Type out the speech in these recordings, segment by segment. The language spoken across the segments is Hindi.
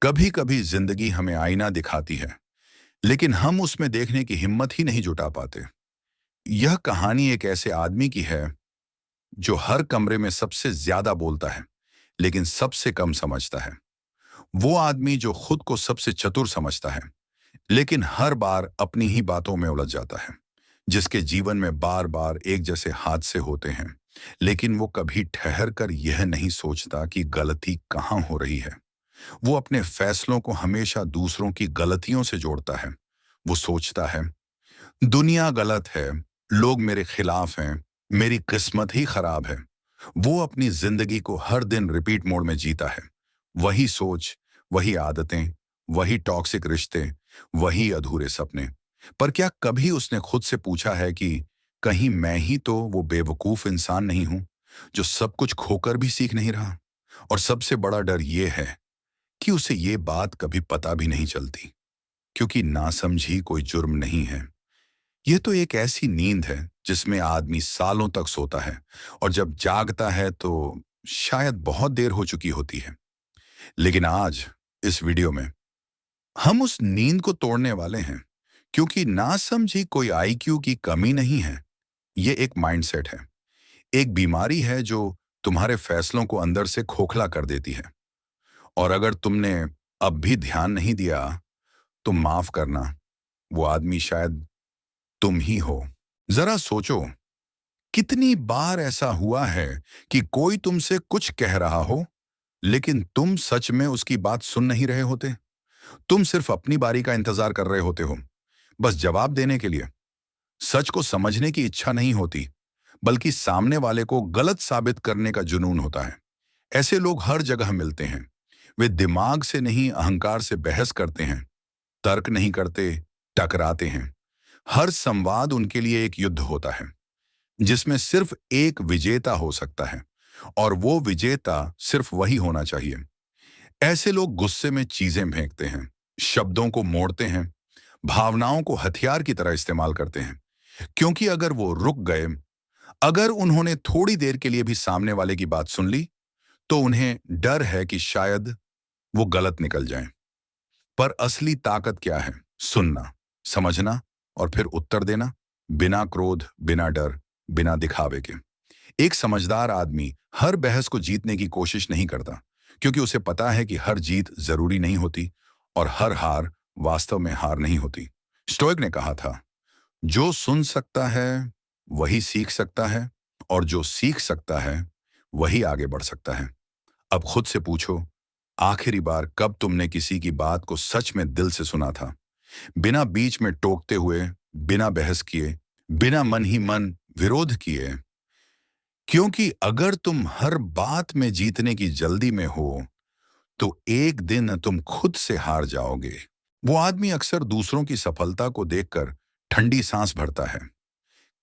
कभी कभी जिंदगी हमें आईना दिखाती है, लेकिन हम उसमें देखने की हिम्मत ही नहीं जुटा पाते। यह कहानी एक ऐसे आदमी की है जो हर कमरे में सबसे ज्यादा बोलता है, लेकिन सबसे कम समझता है। वो आदमी जो खुद को सबसे चतुर समझता है, लेकिन हर बार अपनी ही बातों में उलझ जाता है। जिसके जीवन में बार बार एक जैसे हादसे होते हैं, लेकिन वो कभी ठहर कर यह नहीं सोचता कि गलती कहाँ हो रही है। वो अपने फैसलों को हमेशा दूसरों की गलतियों से जोड़ता है। वो सोचता है, दुनिया गलत है, लोग मेरे खिलाफ हैं, मेरी किस्मत ही खराब है। वो अपनी जिंदगी को हर दिन रिपीट मोड में जीता है। वही सोच, वही आदतें, वही टॉक्सिक रिश्ते, वही अधूरे सपने। पर क्या कभी उसने खुद से पूछा है कि कहीं मैं ही तो वो बेवकूफ इंसान नहीं हूं जो सब कुछ खोकर भी सीख नहीं रहा? और सबसे बड़ा डर ये है कि उसे ये बात कभी पता भी नहीं चलती, क्योंकि नासमझी कोई जुर्म नहीं है। यह तो एक ऐसी नींद है जिसमें आदमी सालों तक सोता है, और जब जागता है तो शायद बहुत देर हो चुकी होती है। लेकिन आज इस वीडियो में हम उस नींद को तोड़ने वाले हैं, क्योंकि नासमझी कोई आईक्यू की कमी नहीं है। ये एक माइंडसेट है, एक बीमारी है जो तुम्हारे फैसलों को अंदर से खोखला कर देती है। और अगर तुमने अब भी ध्यान नहीं दिया, तो माफ करना, वो आदमी शायद तुम ही हो। जरा सोचो, कितनी बार ऐसा हुआ है कि कोई तुमसे कुछ कह रहा हो, लेकिन तुम सच में उसकी बात सुन नहीं रहे होते। तुम सिर्फ अपनी बारी का इंतजार कर रहे होते हो, बस जवाब देने के लिए। सच को समझने की इच्छा नहीं होती, बल्कि सामने वाले को गलत साबित करने का जुनून होता है। ऐसे लोग हर जगह मिलते हैं। वे दिमाग से नहीं, अहंकार से बहस करते हैं, तर्क नहीं करते, टकराते हैं। हर संवाद उनके लिए एक युद्ध होता है, जिसमें सिर्फ एक विजेता हो सकता है, और वो विजेता सिर्फ वही होना चाहिए। ऐसे लोग गुस्से में चीजें फेंकते हैं, शब्दों को मोड़ते हैं, भावनाओं को हथियार की तरह इस्तेमाल करते हैं। क्योंकि अगर वो रुक गए, अगर उन्होंने थोड़ी देर के लिए भी सामने वाले की बात सुन ली, तो उन्हें डर है कि शायद वो गलत निकल जाएं। पर असली ताकत क्या है? सुनना, समझना, और फिर उत्तर देना, बिना क्रोध, बिना डर, बिना दिखावे के। एक समझदार आदमी हर बहस को जीतने की कोशिश नहीं करता, क्योंकि उसे पता है कि हर जीत जरूरी नहीं होती, और हर हार वास्तव में हार नहीं होती। स्टोइक ने कहा था, जो सुन सकता है वही सीख सकता है, और जो सीख सकता है वही आगे बढ़ सकता है। अब खुद से पूछो, आखिरी बार कब तुमने किसी की बात को सच में दिल से सुना था, बिना बीच में टोकते हुए, बिना बहस किए, बिना मन ही मन विरोध किए? क्योंकि अगर तुम हर बात में जीतने की जल्दी में हो, तो एक दिन तुम खुद से हार जाओगे। वो आदमी अक्सर दूसरों की सफलता को देखकर ठंडी सांस भरता है।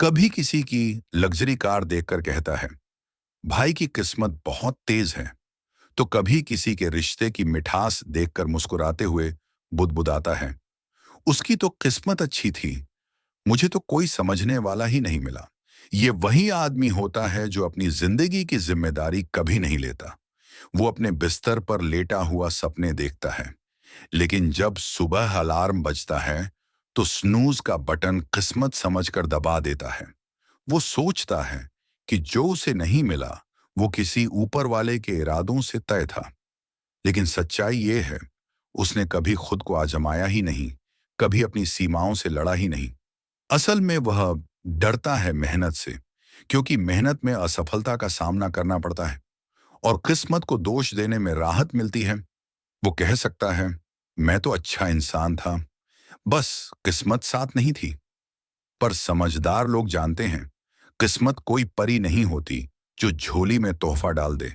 कभी किसी की लग्जरी कार देखकर कहता है, भाई की किस्मत बहुत तेज है। तो कभी किसी के रिश्ते की मिठास देखकर मुस्कुराते हुए बुदबुदाता है, उसकी तो किस्मत अच्छी थी, मुझे तो कोई समझने वाला ही नहीं मिला। ये वही आदमी होता है जो अपनी जिंदगी की जिम्मेदारी कभी नहीं लेता। वो अपने बिस्तर पर लेटा हुआ सपने देखता है, लेकिन जब सुबह अलार्म बजता है, तो स्नूज का बटन किस्मत समझकर दबा देता है। वो सोचता है कि जो उसे नहीं मिला, वो किसी ऊपर वाले के इरादों से तय था। लेकिन सच्चाई ये है, उसने कभी खुद को आजमाया ही नहीं, कभी अपनी सीमाओं से लड़ा ही नहीं। असल में वह डरता है मेहनत से, क्योंकि मेहनत में असफलता का सामना करना पड़ता है, और किस्मत को दोष देने में राहत मिलती है। वो कह सकता है, मैं तो अच्छा इंसान था, बस किस्मत साथ नहीं थी। पर समझदार लोग जानते हैं, किस्मत कोई परी नहीं होती जो झोली में तोहफा डाल दे।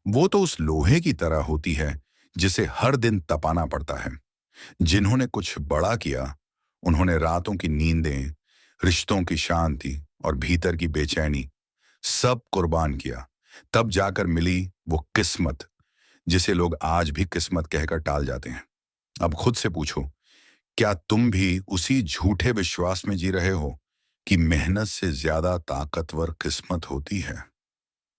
वो तो उस लोहे की तरह होती है जिसे हर दिन तपाना पड़ता है। जिन्होंने कुछ बड़ा किया, उन्होंने रातों की नींदें, रिश्तों की शांति और भीतर की बेचैनी सब कुर्बान किया। तब जाकर मिली वो किस्मत, जिसे लोग आज भी किस्मत कहकर टाल जाते हैं। अब खुद से पूछो, क्या तुम भी उसी झूठे विश्वास में जी रहे हो कि मेहनत से ज्यादा ताकतवर किस्मत होती है?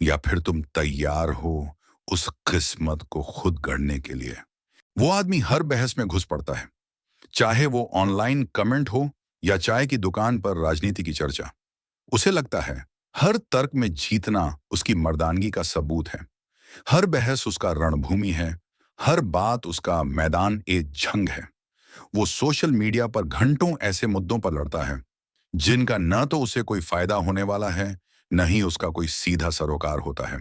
या फिर तुम तैयार हो उस किस्मत को खुद गढ़ने के लिए? वो आदमी हर बहस में घुस पड़ता है, चाहे वो ऑनलाइन कमेंट हो या चाय की दुकान पर राजनीति की चर्चा। उसे लगता है हर तर्क में जीतना उसकी मर्दानगी का सबूत है, हर बहस उसका रणभूमि है, हर बात उसका मैदान ए जंग है। वो सोशल मीडिया पर घंटों ऐसे मुद्दों पर लड़ता है जिनका न तो उसे कोई फायदा होने वाला है, न ही उसका कोई सीधा सरोकार होता है।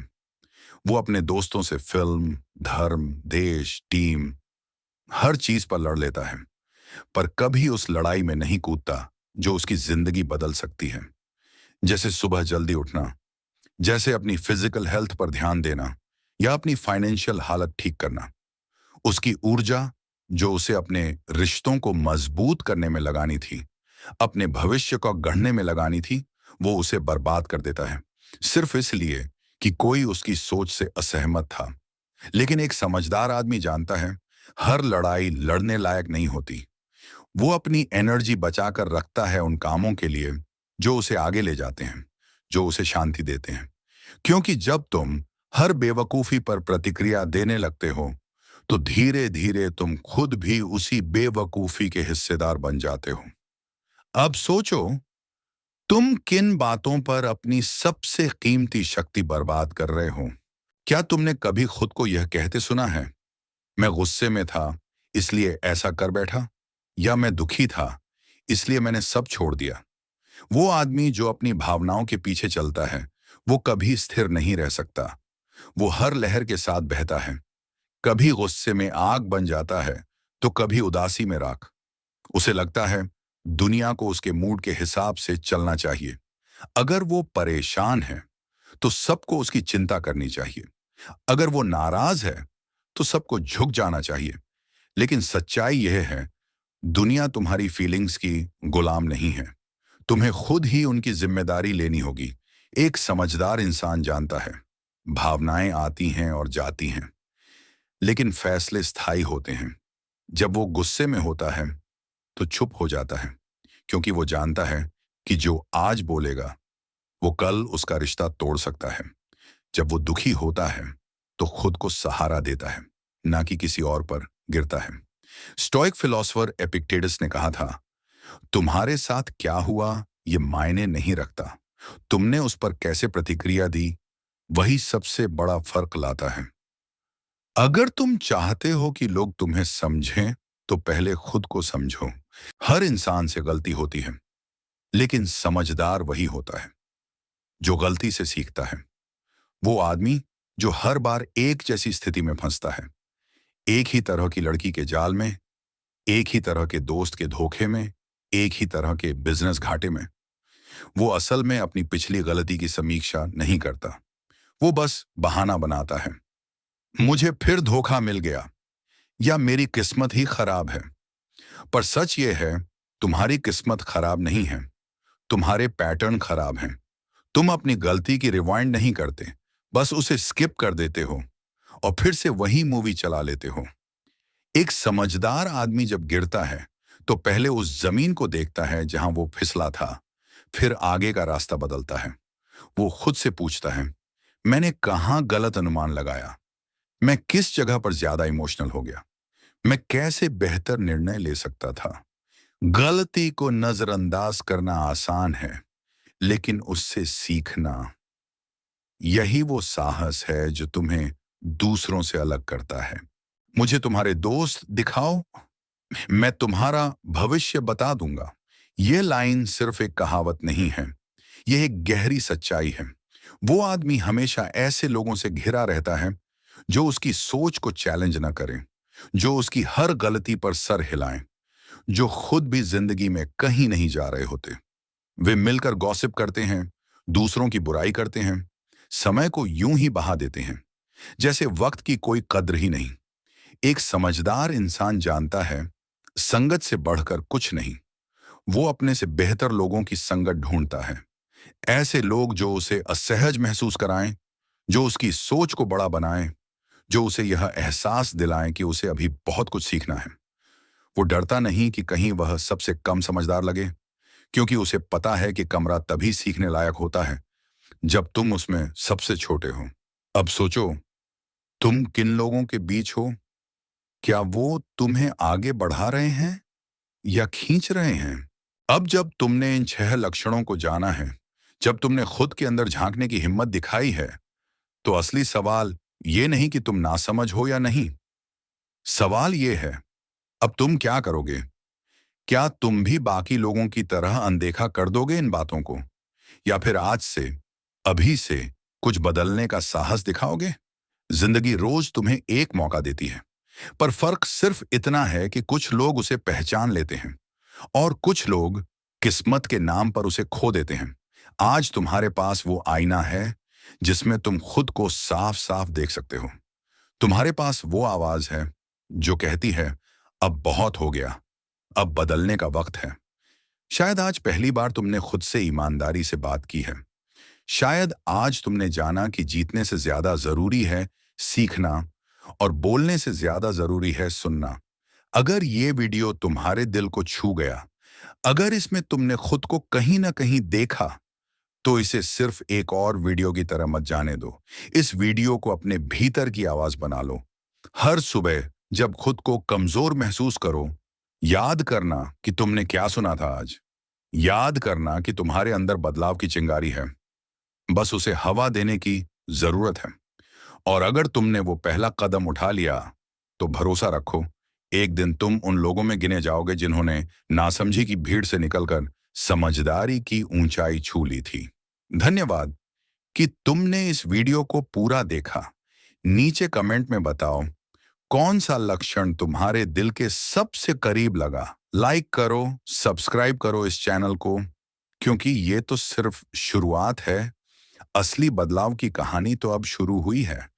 वो अपने दोस्तों से फिल्म, धर्म, देश, टीम, हर चीज पर लड़ लेता है, पर कभी उस लड़ाई में नहीं कूदता जो उसकी जिंदगी बदल सकती है। जैसे सुबह जल्दी उठना, जैसे अपनी फिजिकल हेल्थ पर ध्यान देना या अपनी फाइनेंशियल हालत ठीक करना। उसकी ऊर्जा जो उसे अपने रिश्तों को मजबूत करने में लगानी थी, अपने भविष्य को गढ़ने में लगानी थी, वो उसे बर्बाद कर देता है, सिर्फ इसलिए कि कोई उसकी सोच से असहमत था। लेकिन एक समझदार आदमी जानता है, हर लड़ाई लड़ने लायक नहीं होती। वो अपनी एनर्जी बचाकर रखता है उन कामों के लिए जो उसे आगे ले जाते हैं, जो उसे शांति देते हैं। क्योंकि जब तुम हर बेवकूफी पर प्रतिक्रिया देने लगते हो, तो धीरे धीरे तुम खुद भी उसी बेवकूफी के हिस्सेदार बन जाते हो। अब सोचो, तुम किन बातों पर अपनी सबसे कीमती शक्ति बर्बाद कर रहे हो। क्या तुमने कभी खुद को यह कहते सुना है, मैं गुस्से में था इसलिए ऐसा कर बैठा, या मैं दुखी था इसलिए मैंने सब छोड़ दिया? वो आदमी जो अपनी भावनाओं के पीछे चलता है, वो कभी स्थिर नहीं रह सकता। वो हर लहर के साथ बहता है, कभी गुस्से में आग बन जाता है तो कभी उदासी में राख। उसे लगता है दुनिया को उसके मूड के हिसाब से चलना चाहिए। अगर वो परेशान है तो सबको उसकी चिंता करनी चाहिए। अगर वो नाराज है तो सबको झुक जाना चाहिए। लेकिन सच्चाई यह है, दुनिया तुम्हारी फीलिंग्स की गुलाम नहीं है। तुम्हें खुद ही उनकी जिम्मेदारी लेनी होगी। एक समझदार इंसान जानता है, भावनाएं आती हैं और जाती हैं, लेकिन फैसले स्थायी होते हैं। जब वो गुस्से में होता है तो चुप हो जाता है, क्योंकि वो जानता है कि जो आज बोलेगा वो कल उसका रिश्ता तोड़ सकता है। जब वो दुखी होता है तो खुद को सहारा देता है, ना कि किसी और पर गिरता है। स्टोइक फिलोसोफर एपिक्टेटस ने कहा था, तुम्हारे साथ क्या हुआ ये मायने नहीं रखता, तुमने उस पर कैसे प्रतिक्रिया दी, वही सबसे बड़ा फर्क लाता है। अगर तुम चाहते हो कि लोग तुम्हें समझें, तो पहले खुद को समझो। हर इंसान से गलती होती है, लेकिन समझदार वही होता है जो गलती से सीखता है। वो आदमी जो हर बार एक जैसी स्थिति में फंसता है, एक ही तरह की लड़की के जाल में, एक ही तरह के दोस्त के धोखे में, एक ही तरह के बिजनेस घाटे में, वो असल में अपनी पिछली गलती की समीक्षा नहीं करता। वो बस बहाना बनाता है, मुझे फिर धोखा मिल गया या मेरी किस्मत ही खराब है। पर सच ये है, तुम्हारी किस्मत खराब नहीं है, तुम्हारे पैटर्न खराब हैं। तुम अपनी गलती की रिवाइंड नहीं करते, बस उसे स्किप कर देते हो और फिर से वही मूवी चला लेते हो। एक समझदार आदमी जब गिरता है तो पहले उस जमीन को देखता है जहां वो फिसला था, फिर आगे का रास्ता बदलता है। वो खुद से पूछता है, मैंने कहाँ गलत अनुमान लगाया, मैं किस जगह पर ज्यादा इमोशनल हो गया, मैं कैसे बेहतर निर्णय ले सकता था। गलती को नजरअंदाज करना आसान है, लेकिन उससे सीखना, यही वो साहस है जो तुम्हें दूसरों से अलग करता है। मुझे तुम्हारे दोस्त दिखाओ, मैं तुम्हारा भविष्य बता दूंगा। ये लाइन सिर्फ एक कहावत नहीं है, यह एक गहरी सच्चाई है। वो आदमी हमेशा ऐसे लोगों से घिरा रहता है जो उसकी सोच को चैलेंज ना करें, जो उसकी हर गलती पर सर हिलाएं, जो खुद भी जिंदगी में कहीं नहीं जा रहे होते। वे मिलकर गॉसिप करते हैं, दूसरों की बुराई करते हैं, समय को यूं ही बहा देते हैं जैसे वक्त की कोई कद्र ही नहीं। एक समझदार इंसान जानता है, संगत से बढ़कर कुछ नहीं। वो अपने से बेहतर लोगों की संगत ढूंढता है, ऐसे लोग जो उसे असहज महसूस कराएं, जो उसकी सोच को बड़ा बनाएं, जो उसे यह एहसास दिलाएं कि उसे अभी बहुत कुछ सीखना है। वो डरता नहीं कि कहीं वह सबसे कम समझदार लगे, क्योंकि उसे पता है कि कमरा तभी सीखने लायक होता है जब तुम उसमें सबसे छोटे हो। अब सोचो, तुम किन लोगों के बीच हो, क्या वो तुम्हें आगे बढ़ा रहे हैं या खींच रहे हैं? अब जब तुमने इन 6 लक्षणों को जाना है, जब तुमने खुद के अंदर झांकने की हिम्मत दिखाई है, तो असली सवाल ये नहीं कि तुम नासमझ हो या नहीं। सवाल ये है, अब तुम क्या करोगे? क्या तुम भी बाकी लोगों की तरह अनदेखा कर दोगे इन बातों को? या फिर आज से, अभी से कुछ बदलने का साहस दिखाओगे? जिंदगी रोज तुम्हें एक मौका देती है, पर फर्क सिर्फ इतना है कि कुछ लोग उसे पहचान लेते हैं और कुछ लोग किस्मत के नाम पर उसे खो देते हैं। आज तुम्हारे पास वो आईना है जिसमें तुम खुद को साफ साफ देख सकते हो। तुम्हारे पास वो आवाज है जो कहती है, अब बहुत हो गया, अब बदलने का वक्त है। शायद आज पहली बार तुमने खुद से ईमानदारी से बात की है। शायद आज तुमने जाना कि जीतने से ज्यादा जरूरी है सीखना और बोलने से ज्यादा जरूरी है सुनना। अगर ये वीडियो तुम्हारे दिल को छू गया, अगर इसमें तुमने खुद को कहीं ना कहीं देखा, तो इसे सिर्फ एक और वीडियो की तरह मत जाने दो। इस वीडियो को अपने भीतर की आवाज बना लो। हर सुबह जब खुद को कमजोर महसूस करो, याद करना कि तुमने क्या सुना था आज। याद करना कि तुम्हारे अंदर बदलाव की चिंगारी है, बस उसे हवा देने की जरूरत है। और अगर तुमने वो पहला कदम उठा लिया, तो भरोसा रखो, एक दिन तुम उन लोगों में गिने जाओगे जिन्होंने नासमझी की भीड़ से निकलकर समझदारी की ऊंचाई छू ली थी। धन्यवाद कि तुमने इस वीडियो को पूरा देखा। नीचे कमेंट में बताओ कौन सा लक्षण तुम्हारे दिल के सबसे करीब लगा। लाइक करो, सब्सक्राइब करो इस चैनल को, क्योंकि ये तो सिर्फ शुरुआत है। असली बदलाव की कहानी तो अब शुरू हुई है।